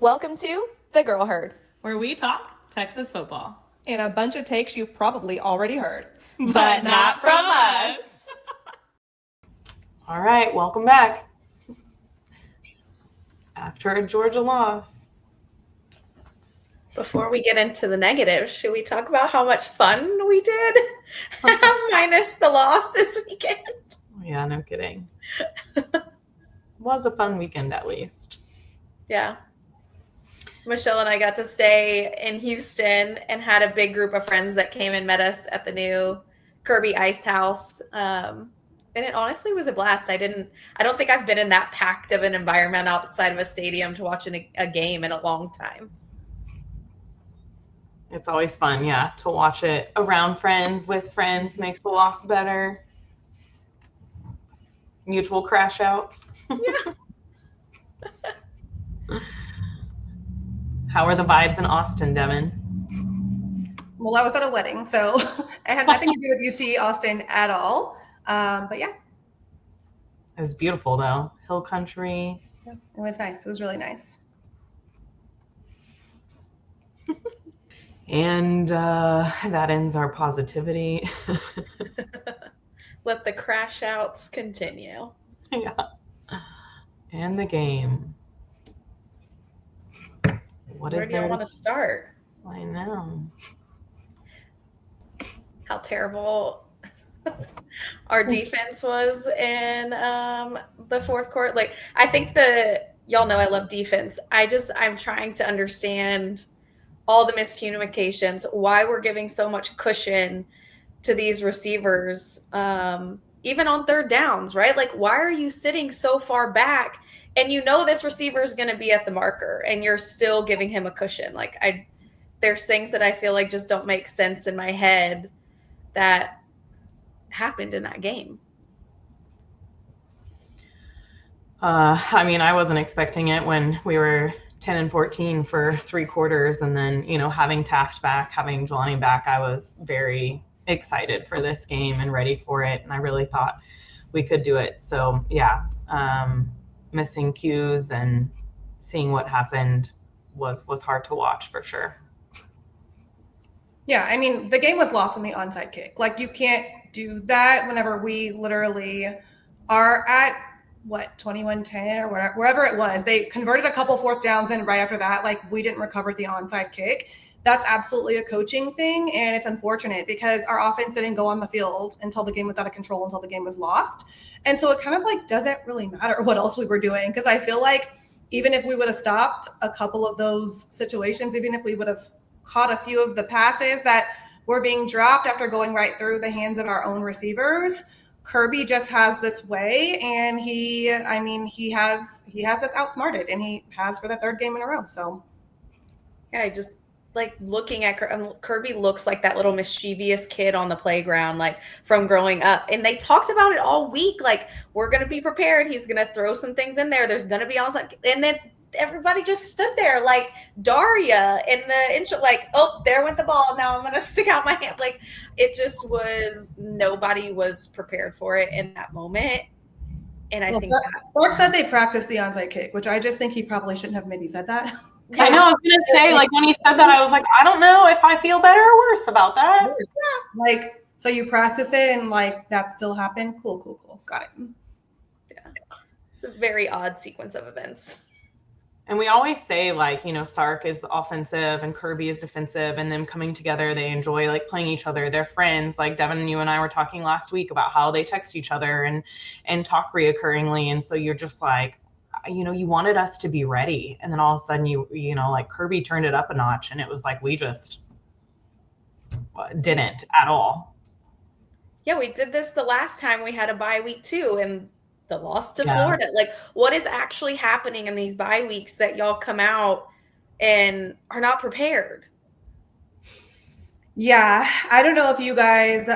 Welcome to The Girl Herd, where we talk Texas football. And a bunch of takes you've probably already heard. But not from us. All right, welcome back. After a Georgia loss. Before we get into the negatives, should we talk about how much fun we did? Minus the loss this weekend. Yeah, no kidding. Was a fun weekend at least. Yeah. Michelle and I got to stay in Houston and had a big group of friends that came and met us at the new Kirby Ice House. And it honestly was a blast. I don't think I've been in that packed of an environment outside of a stadium to watch a game in a long time. It's always fun, yeah, to watch it around friends, with friends, makes the loss better. Mutual crash outs. Yeah. How are the vibes in Austin, Devin? Well, I was at a wedding, so it had nothing to do with UT Austin at all. But yeah. It was beautiful, though. Hill country. Yeah, it was nice. It was really nice. And that ends our positivity. Let the crash outs continue. Yeah. And the game. Where do you want to start? I know. How terrible our defense was in the fourth quarter. Like, I think y'all know I love defense. I'm trying to understand all the miscommunications, why we're giving so much cushion to these receivers, even on third downs, right? Like, why are you sitting so far back and you know this receiver is going to be at the marker and you're still giving him a cushion? Like, there's things that I feel like just don't make sense in my head that happened in that game. I mean, I wasn't expecting it when we were 10-14 for 3 quarters, and then, having Taft back, having Jelani back, I was very excited for this game and ready for it, and I really thought we could do it. So yeah, missing cues and seeing what happened was hard to watch for sure. Yeah, I mean, the game was lost on the onside kick. Like, you can't do that whenever we literally are at 21-10 or whatever, wherever it was. They converted a couple fourth downs, and right after that, like, we didn't recover the onside kick. That's absolutely a coaching thing, and it's unfortunate because our offense didn't go on the field until the game was out of control, until the game was lost. And so it kind of like doesn't really matter what else we were doing, because I feel like even if we would have stopped a couple of those situations, even if we would have caught a few of the passes that were being dropped after going right through the hands of our own receivers, Kirby just has this way, and he has us outsmarted, and he has for the third game in a row. So yeah, I just like looking at Kirby looks like that little mischievous kid on the playground, like from growing up. And they talked about it all week. Like, we're going to be prepared. He's going to throw some things in there. There's going to be onside. And then everybody just stood there like Daria in the intro, like, oh, there went the ball. Now I'm going to stick out my hand. Like, it just was, nobody was prepared for it in that moment. And I think Clark said they practiced the onside kick, which I just think he probably shouldn't have maybe said that. I know, I was going to say, like, when he said that, I was like, I don't know if I feel better or worse about that. Yeah. Like, so you practice it and, like, that still happened? Cool. Got it. Yeah. It's a very odd sequence of events. And we always say, like, Sark is offensive and Kirby is defensive, and them coming together, they enjoy, like, playing each other. They're friends. Like, Devin and you and I were talking last week about how they text each other and talk reoccurringly. And so you're just like, you wanted us to be ready. And then all of a sudden like Kirby turned it up a notch, and it was like we just didn't at all. Yeah, we did this the last time we had a bye week too, and the loss to Florida. Like, what is actually happening in these bye weeks that y'all come out and are not prepared? Yeah, I don't know if you guys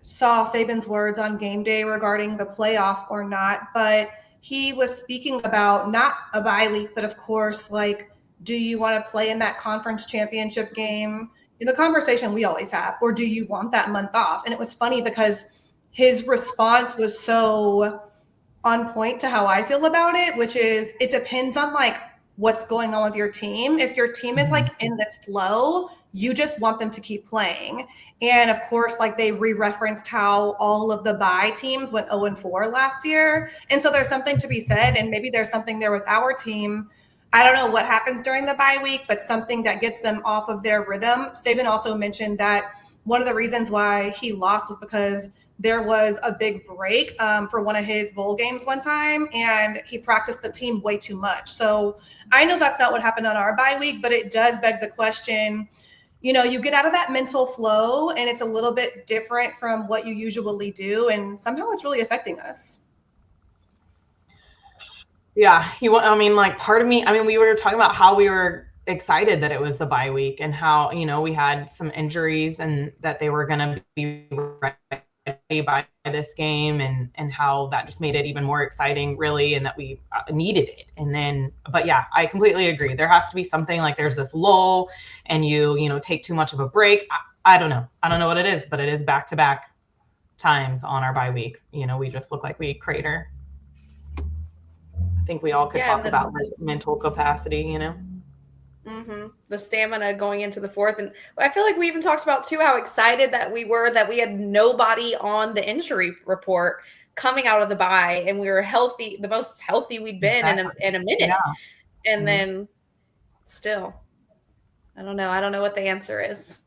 saw Saban's words on game day regarding the playoff or not, but he was speaking about not a bye week, but of course, like, do you want to play in that conference championship game? In the conversation we always have, or do you want that month off? And it was funny because his response was so on point to how I feel about it, which is it depends on like what's going on with your team. If your team is like in this flow, you just want them to keep playing. And of course, like they re-referenced how all of the bye teams went 0-4 last year. And so there's something to be said, and maybe there's something there with our team. I don't know what happens during the bye week, but something that gets them off of their rhythm. Saban also mentioned that one of the reasons why he lost was because there was a big break for one of his bowl games one time, and he practiced the team way too much. So I know that's not what happened on our bye week, but it does beg the question, you know, you get out of that mental flow and it's a little bit different from what you usually do. And somehow it's really affecting us. Yeah. I mean, like part of me, I mean, we were talking about how we were excited that it was the bye week and how, you know, we had some injuries and that they were going to be ready by this game, and how that just made it even more exciting, really, and that we needed it. And then, but yeah, I completely agree. There has to be something like there's this lull and you know, take too much of a break. I don't know. I don't know what it is, but it is back-to-back times on our bye week. You know, we just look like we crater. I think we all could talk about this mental capacity, you know? The stamina going into the fourth. And I feel like we even talked about too how excited that we were that we had nobody on the injury report coming out of the bye, and we were healthy, the most healthy we'd been in a minute. Yeah. And then still, I don't know what the answer is.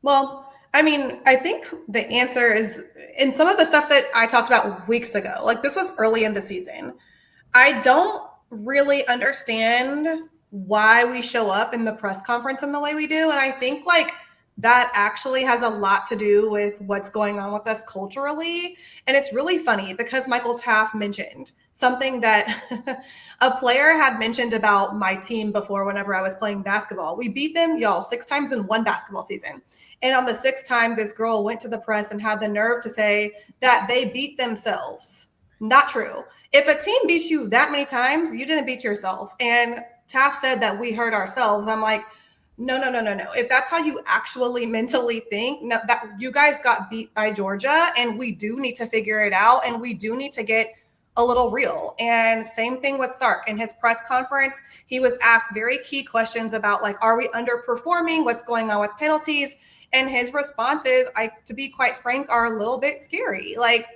Well, I mean, I think the answer is in some of the stuff that I talked about weeks ago. Like this was early in the season. I don't really understand why we show up in the press conference in the way we do. And I think like that actually has a lot to do with what's going on with us culturally. And it's really funny because Michael Taft mentioned something that a player had mentioned about my team before whenever I was playing basketball. We beat them, y'all, 6 times in one basketball season. And on the 6th time, this girl went to the press and had the nerve to say that they beat themselves. Not true. If a team beats you that many times, you didn't beat yourself. And Taft said that we hurt ourselves. I'm like, no. If that's how you actually mentally think, no, that you guys got beat by Georgia, and we do need to figure it out, and we do need to get a little real. And same thing with Sark. In his press conference, he was asked very key questions about like, are we underperforming? What's going on with penalties? And his responses, to be quite frank, are a little bit scary. Like,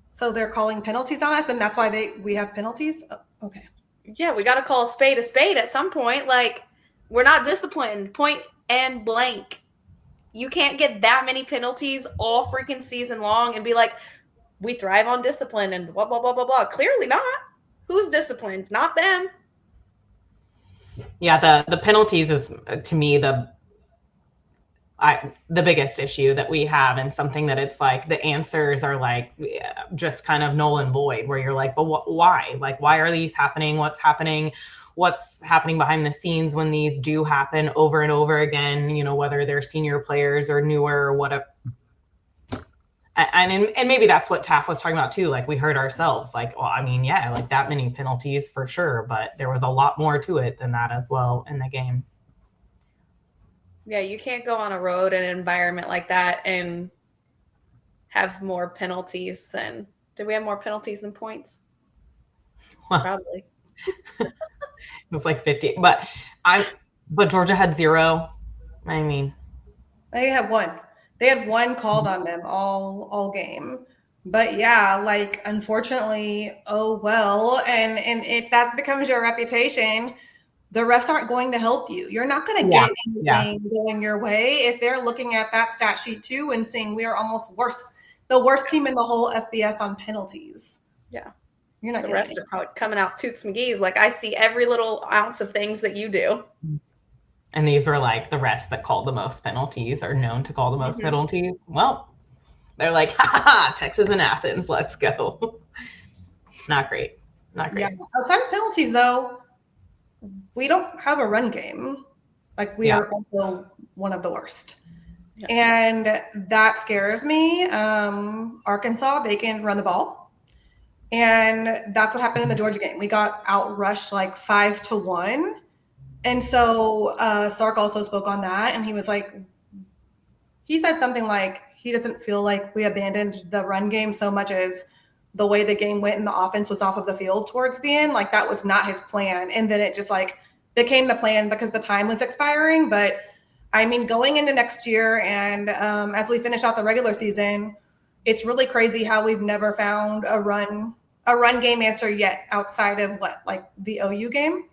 so they're calling penalties on us, and that's why we have penalties? Oh, okay. Yeah, we got to call a spade at some point. Like, we're not disciplined, point and blank. You can't get that many penalties all freaking season long and be like, we thrive on discipline and blah, blah, blah, blah, blah. Clearly not. Who's disciplined? Not them. Yeah, the penalties is, to me, the biggest issue that we have, and something that it's like the answers are like just kind of null and void, where you're like, but why? Like, why are these happening? What's happening behind the scenes when these do happen over and over again, you know, whether they're senior players or newer or whatever. And maybe that's what Taft was talking about too. Like, we hurt ourselves. Like, well, I mean, yeah, like that many penalties for sure, but there was a lot more to it than that as well in the game. Yeah, you can't go on a road in an environment like that and have more penalties than. Did we have more penalties than points? Well, probably. It was like 50, but Georgia had 0. I mean, they had 1. They had 1 called on them all game. But yeah, like unfortunately, oh well, and if that becomes your reputation, the refs aren't going to help you. You're not going to get anything going your way if they're looking at that stat sheet too and saying we are almost the worst team in the whole FBS on penalties. Yeah. You're not. The refs are probably coming out Tooks McGee's like, I see every little ounce of things that you do. And these were like the refs that called the most penalties, or known to call the most penalties. Well, they're like, ha, Texas and Athens, let's go. Not great. Yeah. Outside of penalties though, we don't have a run game. Like we are also one of the worst. Yeah. And that scares me. Arkansas, they can run the ball. And that's what happened in the Georgia game. We got outrushed like 5-1. And so Sark also spoke on that. And he was like, he said something like, he doesn't feel like we abandoned the run game so much as the way the game went and the offense was off of the field towards the end. Like that was not his plan. And then it just like became the plan because the time was expiring. But I mean, going into next year and as we finish out the regular season, it's really crazy how we've never found a run game answer yet outside of what, like the OU game.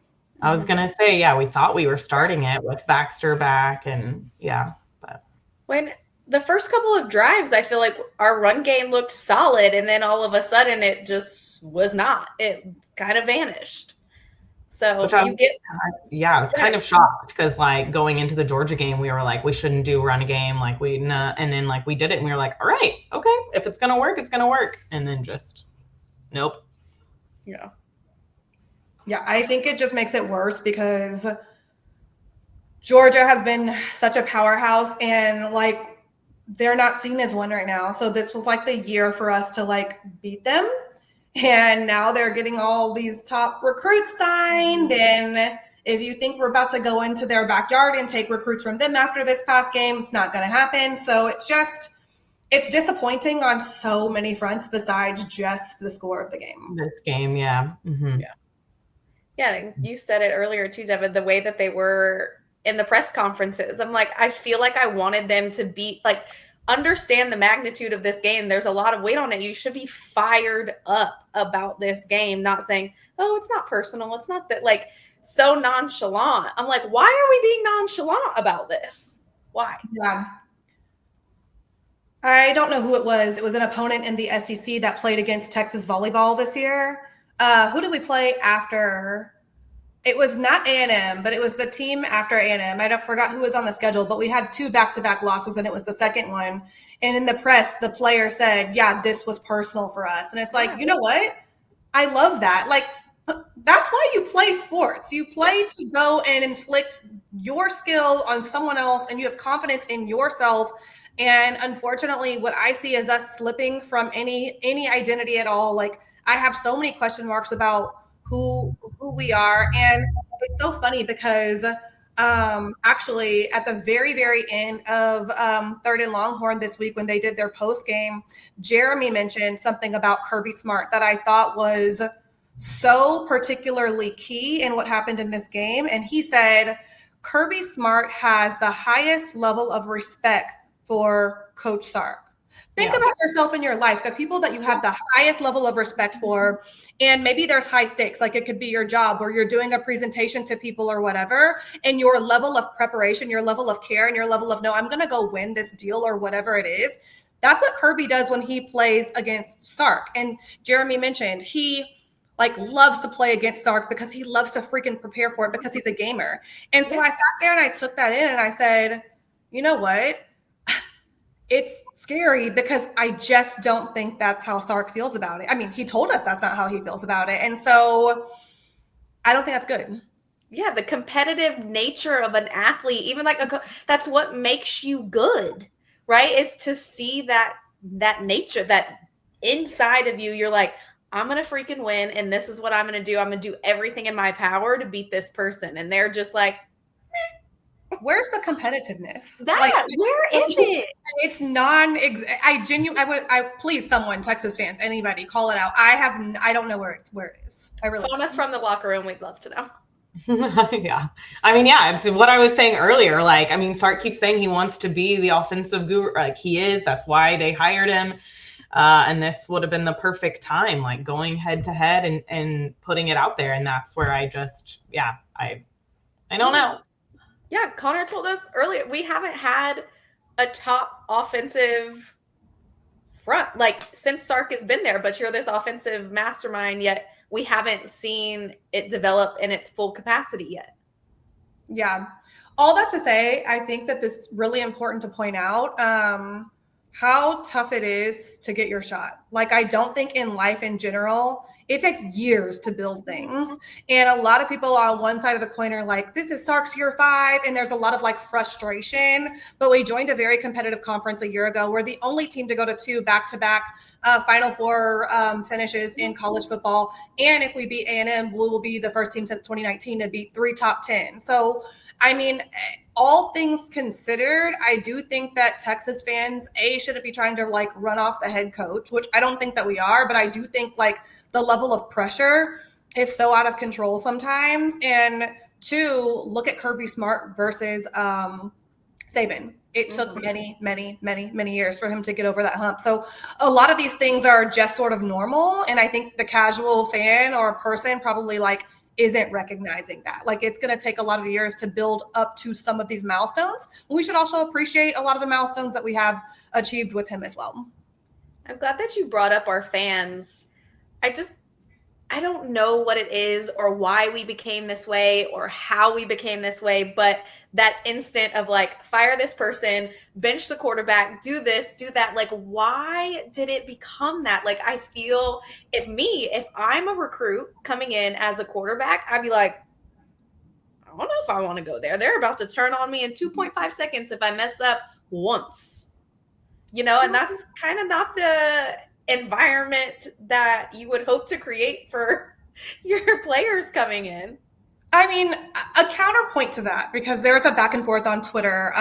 I was gonna say, yeah, we thought we were starting it with Baxter back, and yeah, but when the first couple of drives, I feel like our run game looked solid, and then all of a sudden it just was not. It kind of vanished. So which I was kind of shocked because like going into the Georgia game, we were like, we shouldn't do run a game, like and then like we did it, and we were like, all right, okay, if it's gonna work, it's gonna work, and then just nope. Yeah. Yeah, I think it just makes it worse because Georgia has been such a powerhouse and like they're not seen as one right now. So this was like the year for us to like beat them. And now they're getting all these top recruits signed. And if you think we're about to go into their backyard and take recruits from them after this past game, it's not going to happen. So it's disappointing on so many fronts besides just the score of the game. This game, yeah. Mm-hmm. Yeah. Yeah, you said it earlier too, Devin, the way that they were in the press conferences. I'm like, I feel like I wanted them to be like, understand the magnitude of this game. There's a lot of weight on it. You should be fired up about this game, not saying, oh, it's not personal. It's not that, like, so nonchalant. I'm like, why are we being nonchalant about this? Why? Yeah. I don't know who it was. It was an opponent in the SEC that played against Texas volleyball this year. Who did we play after? It was not A&M, but it was the team after A&M. I forgot who was on the schedule, but we had 2 back-to-back losses, and it was the second one. And in the press, the player said, yeah, this was personal for us. And it's like, you know what? I love that. Like, that's why you play sports. You play to go and inflict your skill on someone else, and you have confidence in yourself. And unfortunately, what I see is us slipping from any identity at all. Like, I have so many question marks about who we are. And it's so funny because actually at the very, very end of Third and Longhorn this week, when they did their post game, Jeremy mentioned something about Kirby Smart that I thought was so particularly key in what happened in this game. And he said, Kirby Smart has the highest level of respect for Coach Sark. Think about yourself in your life, the people that you have the highest level of respect for, and maybe there's high stakes, like it could be your job where you're doing a presentation to people or whatever, and your level of preparation, your level of care, and your level of, no, I'm going to go win this deal or whatever it is. That's what Kirby does when he plays against Sark. And Jeremy mentioned he like loves to play against Sark because he loves to freaking prepare for it because he's a gamer. And so I sat there and I took that in and I said, you know what? It's scary because I just don't think that's how Sark feels about it. I mean, he told us that's not how he feels about it. And so I don't think that's good. Yeah, the competitive nature of an athlete, even like that's what makes you good, right? Is to see that nature, that inside of you. You're like, I'm going to freaking win, and this is what I'm going to do. I'm going to do everything in my power to beat this person. And they're just like, where's the competitiveness? Where is it? It's I please, someone, Texas fans, anybody, call it out. I don't know where it is. I really phone us from the locker room. We'd love to know. Yeah. I mean, yeah, it's what I was saying earlier. Like, I mean, Sark keeps saying he wants to be the offensive guru. Like he is. That's why they hired him. And this would have been the perfect time, like going head to head and putting it out there. And that's where I just, I don't know. Yeah, Connor told us earlier, we haven't had a top offensive front, like since Sark has been there, but you're this offensive mastermind, yet we haven't seen it develop in its full capacity yet. Yeah. All that to say, I think that this is really important to point out how tough it is to get your shot. Like, I don't think in life in general, it takes years to build things. And a lot of people on one side of the coin are like, this is Sark's year 5. And there's a lot of like frustration. But we joined a very competitive conference a year ago. We're the only team to go to 2 back-to-back Final Four finishes in college football. And if we beat A&M, we will be the first team since 2019 to beat 3 top 10. So I mean, all things considered, I do think that Texas fans, shouldn't be trying to like run off the head coach, which I don't think that we are, but I do think like the level of pressure is so out of control sometimes. And two, look at Kirby Smart versus Saban. It took many years for him to get over that hump. So a lot of these things are just sort of normal. And I think the casual fan or person probably like isn't recognizing that. Like it's going to take a lot of years to build up to some of these milestones. We should also appreciate a lot of the milestones that we have achieved with him as well. I'm glad that you brought up our fans. I don't know what it is or why we became this way or how we became this way, but that instant of like, fire this person, bench the quarterback, do this, do that. Like, why did it become that? Like, I feel if I'm a recruit coming in as a quarterback, I'd be like, I don't know if I want to go there. They're about to turn on me in 2.5 seconds if I mess up once, and that's kind of not the environment that you would hope to create for your players coming in. I mean, a counterpoint to that, because there was a back and forth on Twitter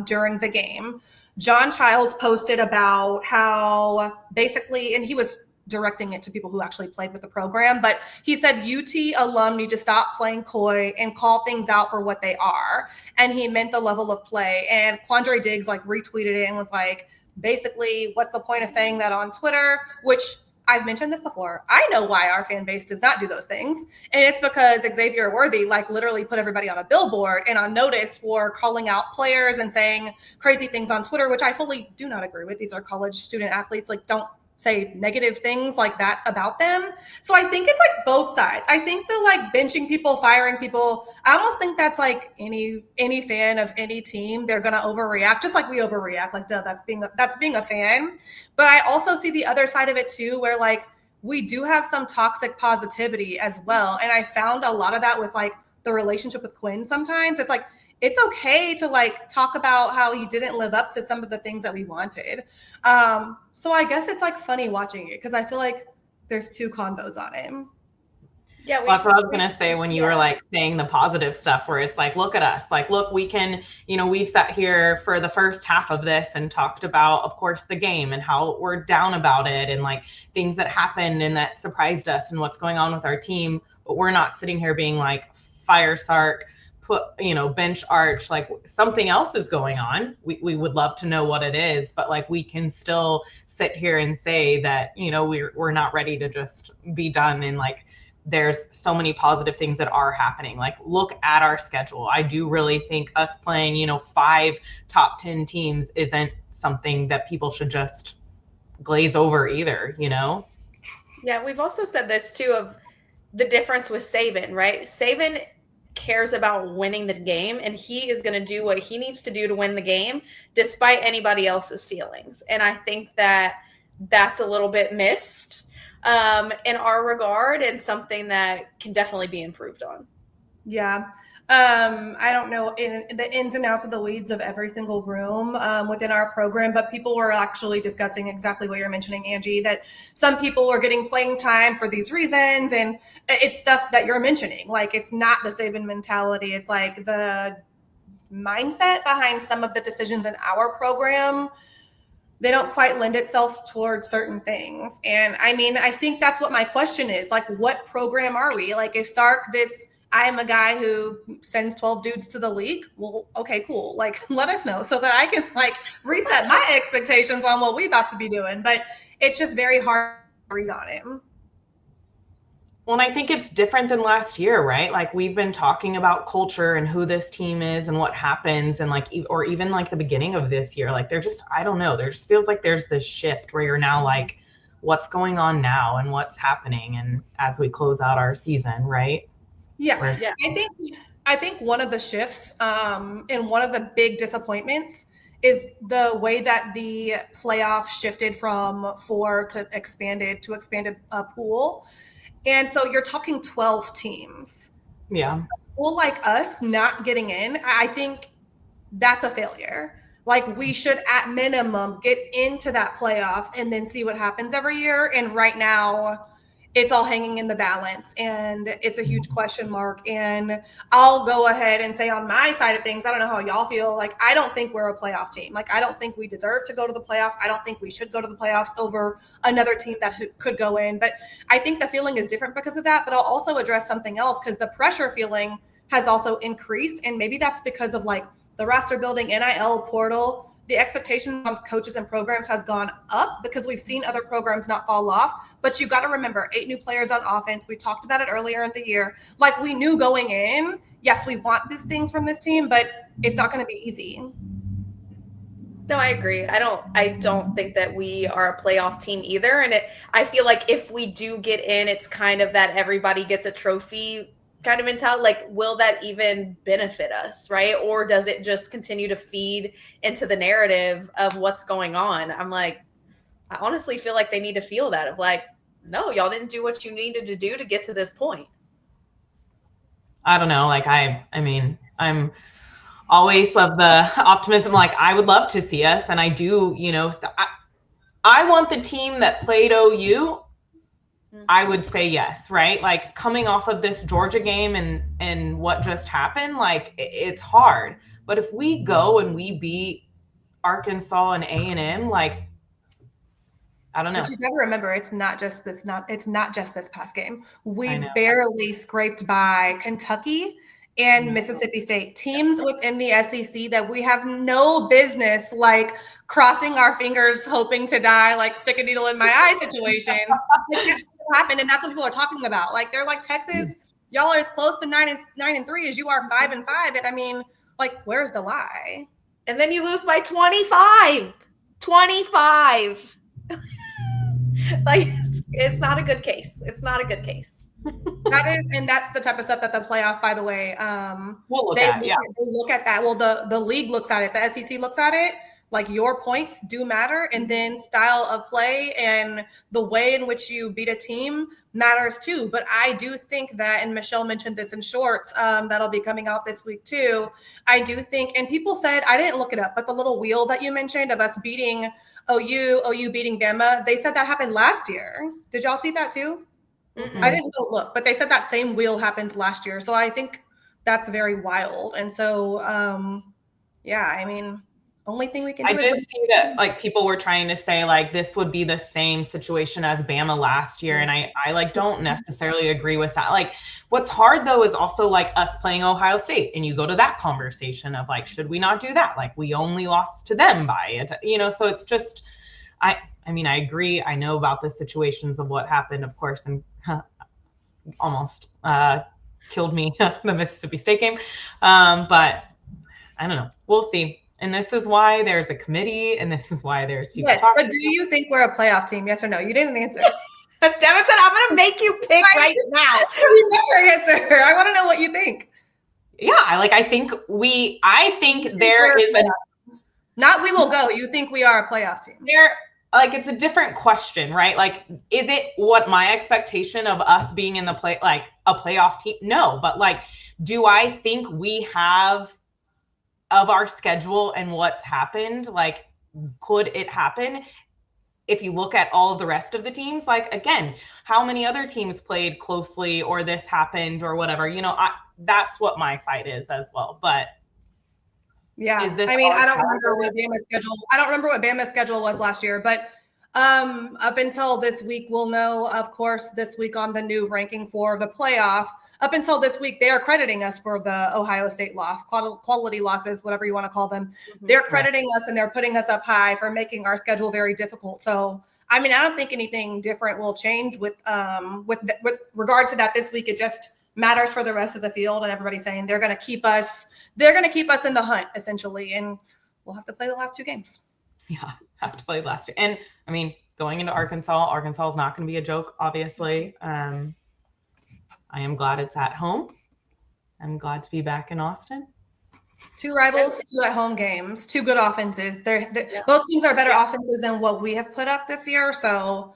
during the game. John Childs posted about how basically, and he was directing it to people who actually played with the program, but he said UT alum need to stop playing coy and call things out for what they are. And he meant the level of play. And Quandre Diggs like retweeted it and was like, basically, what's the point of saying that on Twitter? Which I've mentioned this before. I know why our fan base does not do those things. And it's because Xavier Worthy like literally put everybody on a billboard and on notice for calling out players and saying crazy things on Twitter, which I fully do not agree with. These are college student athletes. Like, don't say negative things like that about them. So I think it's like both sides. I think the like benching people, firing people, I almost think that's like any fan of any team, they're gonna overreact, just like we overreact. Like, duh, that's being a fan. But I also see the other side of it too, where like we do have some toxic positivity as well. And I found a lot of that with like the relationship with Quinn. Sometimes it's like it's okay to like talk about how he didn't live up to some of the things that we wanted. So I guess it's like funny watching it because I feel like there's two combos on it. Yeah, that's what I was going to say when you were like saying the positive stuff where it's like, look at us, like, look, we can, we've sat here for the first half of this and talked about, of course, the game and how we're down about it and like things that happened and that surprised us and what's going on with our team. But we're not sitting here being like, fire Sark, bench Arch, like something else is going on. We would love to know what it is, but like we can still sit here and say that, we're not ready to just be done. And like, there's so many positive things that are happening. Like, look at our schedule. I do really think us playing, 5 top 10 teams isn't something that people should just glaze over either, Yeah, we've also said this too of the difference with Saban, right? Saban cares about winning the game and he is going to do what he needs to do to win the game despite anybody else's feelings. And I think that that's a little bit missed in our regard and something that can definitely be improved on. Yeah. I don't know in the ins and outs of the weeds of every single room within our program, but people were actually discussing exactly what you're mentioning, Angie, that some people are getting playing time for these reasons. And it's stuff that you're mentioning. Like, it's not the Saban mentality. It's like the mindset behind some of the decisions in our program. They don't quite lend itself toward certain things. And I mean, I think that's what my question is. Like, what program are we? Like, is Sark this, I am a guy who sends 12 dudes to the league? Well, okay, cool. Like, let us know so that I can like reset my expectations on what we about to be doing. But it's just very hard to read on it. Well, and I think it's different than last year, right? Like, we've been talking about culture and who this team is and what happens and like, or even like the beginning of this year, like I don't know, there just feels like there's this shift where you're now like, what's going on now and what's happening and as we close out our season, right? Yeah. I think one of the shifts and one of the big disappointments is the way that the playoff shifted from 4 to expanded pool. And so you're talking 12 teams. Yeah. Well, like us not getting in, I think that's a failure. Like, we should at minimum get into that playoff and then see what happens every year. And right now, it's all hanging in the balance and it's a huge question mark. And I'll go ahead and say on my side of things, I don't know how y'all feel. Like, I don't think we're a playoff team. Like, I don't think we deserve to go to the playoffs. I don't think we should go to the playoffs over another team that could go in. But I think the feeling is different because of that. But I'll also address something else, because the pressure feeling has also increased. And maybe that's because of like the roster building, NIL portal. The expectation on coaches and programs has gone up because we've seen other programs not fall off. But you got to remember, 8 new players on offense. We talked about it earlier in the year. Like, we knew going in, yes, we want these things from this team, but it's not going to be easy. No, I agree. I don't think that we are a playoff team either. And I feel like if we do get in, it's kind of that everybody gets a trophy kind of mentality. Like, will that even benefit us, right? Or does it just continue to feed into the narrative of what's going on? I'm like, I honestly feel like they need to feel that of like, no, y'all didn't do what you needed to do to get to this point. I don't know. Like, I mean, I'm always of the optimism. Like, I would love to see us, and I do, you know, I want the team that played OU. I would say yes, right? Like, coming off of this Georgia game and what just happened, like, it's hard. But if we go and we beat Arkansas and A&M, like, I don't know. But you got to remember, it's not just this past game. We barely scraped by Kentucky and Mississippi State, teams within the SEC that we have no business like crossing our fingers, hoping to die, like stick a needle in my eye situations. It happened, and that's what people are talking about. Like, they're like, Texas, y'all are as close to 9-3 as you are 5-5. And I mean, like, where's the lie? And then you lose by 25. Like, it's not a good case. It's not a good case. And that's the type of stuff that the playoff, by the way, we'll look they at. They look at that. Well, the league looks at it. The SEC looks at it. Like, your points do matter, and then style of play and the way in which you beat a team matters too. But I do think that, and Michelle mentioned this in shorts, that'll be coming out this week too. I do think, and people said, I didn't look it up, but the little wheel that you mentioned of us beating OU beating Bama, they said that happened last year. Did y'all see that too? Mm-mm. I didn't go look, but they said that same wheel happened last year. So I think that's very wild. And so, yeah, I mean, only thing we can do. I did see that, like, people were trying to say like this would be the same situation as Bama last year, and I like don't necessarily agree with that. Like, what's hard though is also like us playing Ohio State, and you go to that conversation of like, should we not do that? Like, we only lost to them by it, you know. So it's just, I mean, I agree. I know about the situations of what happened, of course, and almost killed me the Mississippi State game, but I don't know. We'll see. And this is why there's a committee, and this is why there's people talking. But do you think we're a playoff team? Yes or no? You didn't answer. Devin said, I'm going to make you pick right now. You never answer. I want to know what you think. Yeah, I think there is not we will go. You think we are a playoff team? Like, it's a different question, right? Like, is it what my expectation of us being in the like a playoff team? No, but like, do I think we have, of our schedule and what's happened, like, could it happen? If you look at all of the rest of the teams, like, again, how many other teams played closely, or this happened or whatever, you know, that's what my fight is as well. But yeah, I mean, I don't remember what Bama's schedule was last year, but up until this week, we'll know, of course, this week on the new ranking for the playoff. Up until this week, they are crediting us for the Ohio State loss, quality losses, whatever you want to call them. Mm-hmm. They're crediting us, and they're putting us up high for making our schedule very difficult. So, I mean, I don't think anything different will change with regard to that this week. It just matters for the rest of the field, and everybody's saying they're going to keep us in the hunt, essentially, and we'll have to play the last 2 games. Yeah, have to play the last 2. And I mean, going into Arkansas is not going to be a joke, obviously. I am glad it's at home. I'm glad to be back in Austin. 2 rivals, 2 at-home games, 2 good offenses. Both teams are better offenses than what we have put up this year. So,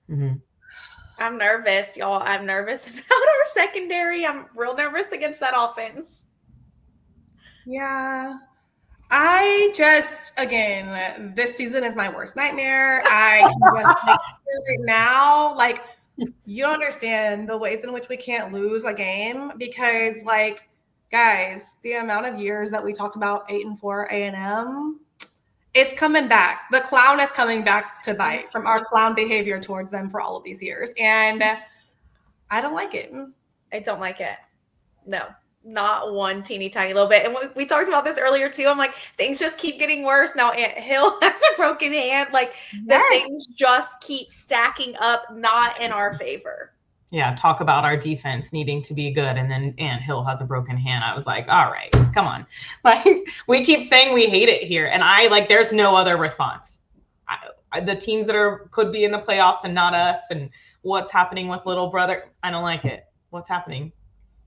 I'm nervous, y'all. I'm nervous about our secondary. I'm real nervous against that offense. Yeah. Again, this season is my worst nightmare. I can just right now, like, you don't understand the ways in which we can't lose a game because, like, guys, the amount of years that we talked about 8-4 A&M, it's coming back. The clown is coming back to bite from our clown behavior towards them for all of these years. And I don't like it. I don't like it. No, not one teeny tiny little bit. And we talked about this earlier too. I'm like, things just keep getting worse. Now Aunt Hill has a broken hand. Like the things just keep stacking up, not in our favor. Yeah, talk about our defense needing to be good, and then Aunt Hill has a broken hand. I was like, all right, come on. Like, we keep saying we hate it here, and there's no other response. The teams that could be in the playoffs and not us, and what's happening with little brother, I don't like it. What's happening?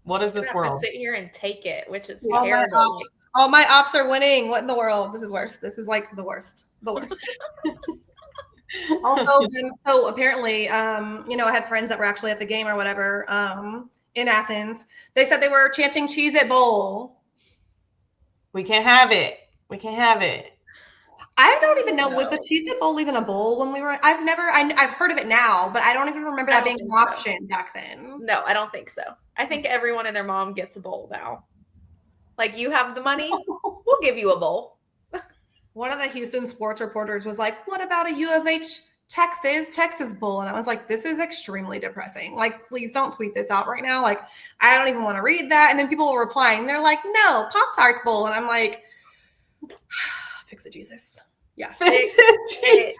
What is this world? To sit here and take it, which is terrible. All my ops are winning. What in the world? This is worse. This is like the worst. The worst. Also, so apparently, I had friends that were actually at the game or whatever in Athens. They said they were chanting Cheez-It Bowl. We can't have it. We can't have it. I don't even know. Was the Cheez-It Bowl even a bowl when we were? I've heard of it now, but I don't even remember that being an option back then. No, I don't think so. I think everyone and their mom gets a bowl now. Like, you have the money, we'll give you a bowl. One of the Houston sports reporters was like, what about a U of H Texas Bowl? And I was like, this is extremely depressing. Like, please don't tweet this out right now. Like, I don't even want to read that. And then people were replying. They're like, no, Pop-Tarts Bowl. And I'm like, fix it, Jesus. Yeah. Fix it.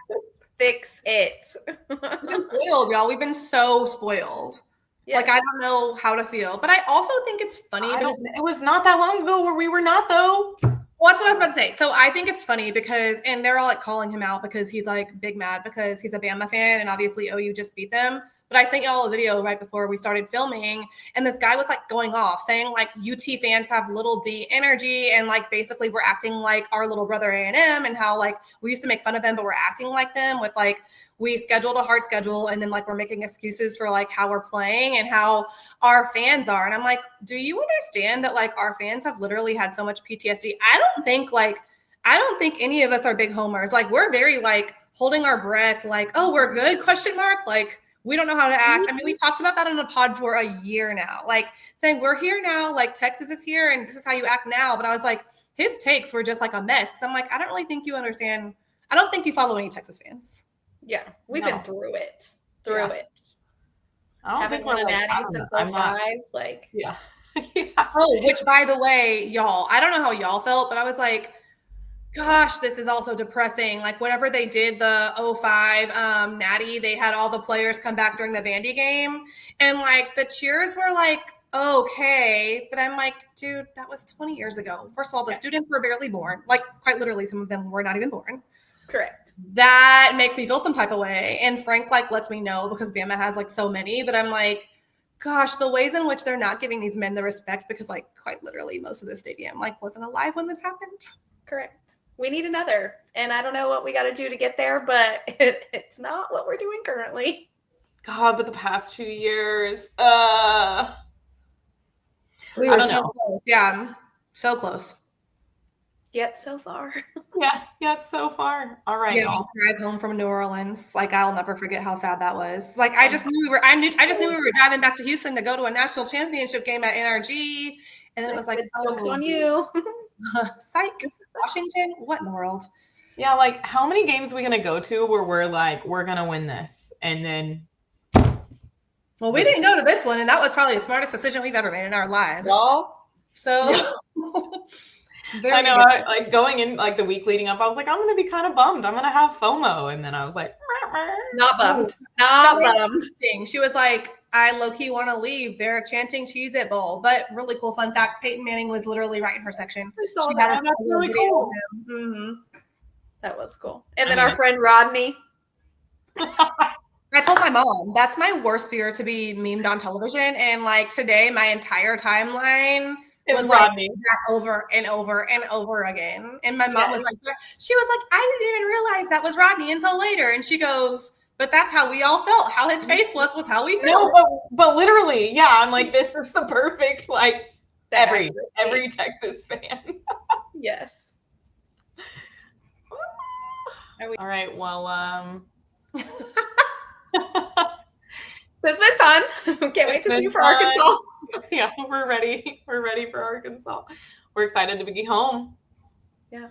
Fix it. We've been spoiled, y'all. We've been so spoiled. Yes. Like, I don't know how to feel. But I also think it's funny. Because it was not that long ago where we were not, though. Well, that's what I was about to say. So I think it's funny because, and they're all like calling him out because he's like big mad because he's a Bama fan and obviously OU just beat them. But I sent y'all a video right before we started filming, and this guy was like going off saying like UT fans have little D energy and like basically we're acting like our little brother A&M and how like we used to make fun of them, but we're acting like them with like we scheduled a hard schedule and then like we're making excuses for like how we're playing and how our fans are. And I'm like, do you understand that like our fans have literally had so much PTSD? I don't think any of us are big homers. Like we're very like holding our breath, like, oh, we're good, ? Like, we don't know how to act. I mean, we talked about that on a pod for a year now, like saying we're here now, like Texas is here and this is how you act now. But I was like, his takes were just like a mess. Cause I'm like, I don't really think you understand. I don't think you follow any Texas fans. Yeah. We've been through it. I don't think won a natty since 05. Like, yeah. Oh, which by the way, y'all, I don't know how y'all felt, but I was like, gosh, this is also depressing. Like whenever they did the 05 natty, they had all the players come back during the Vandy game. And like the cheers were like, okay. But I'm like, dude, that was 20 years ago. First of all, the students were barely born. Like quite literally, some of them were not even born. Correct. That makes me feel some type of way. And Frank like lets me know because Bama has like so many. But I'm like, gosh, the ways in which they're not giving these men the respect because like quite literally most of the stadium like wasn't alive when this happened. Correct. We need another. And I don't know what we got to do to get there, but it's not what we're doing currently. God, but the past 2 years, we were so close. Yeah, so close. Yet so far. Yet so far. All right. Yeah, I'll drive home from New Orleans. Like I'll never forget how sad that was. Like I just knew we were driving back to Houston to go to a national championship game at NRG, and then it was like, jokes on you. Psych. Washington? What in the world? Yeah, like how many games are we gonna go to where we're like, we're gonna win this? And then well, we didn't go to this one, and that was probably the smartest decision we've ever made in our lives. Well, so I know, like going in like the week leading up, I was like, I'm gonna be kind of bummed. I'm gonna have FOMO. And then I was like, not bummed. Not bummed. She was like, I low-key want to leave. They're chanting Cheez-It Bowl. But really cool fun fact, Peyton Manning was literally right in her section. I saw that. That's really cool. Mm-hmm. That was cool. And then our friend Rodney. I told my mom, that's my worst fear, to be memed on television. And like today, my entire timeline was Rodney. Like that over and over and over again. And my mom was like, she was like, I didn't even realize that was Rodney until later. And she goes, but that's how we all felt. How his face was how we felt. No, but literally, yeah. I'm like, this is the perfect, like, every Texas fan. Yes. All right. Well, This has been fun. Can't wait to see you for fun. Arkansas. Yeah, we're ready. We're ready for Arkansas. We're excited to be home. Yeah.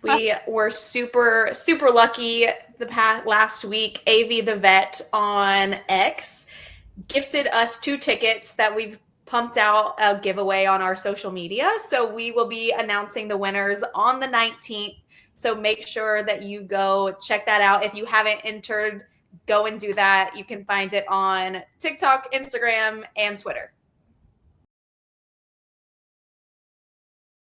We were super, super lucky last week. AV the Vet on X gifted us 2 tickets that we've pumped out a giveaway on our social media. So we will be announcing the winners on the 19th. So make sure that you go check that out. If you haven't entered, go and do that. You can find it on TikTok, Instagram, and Twitter.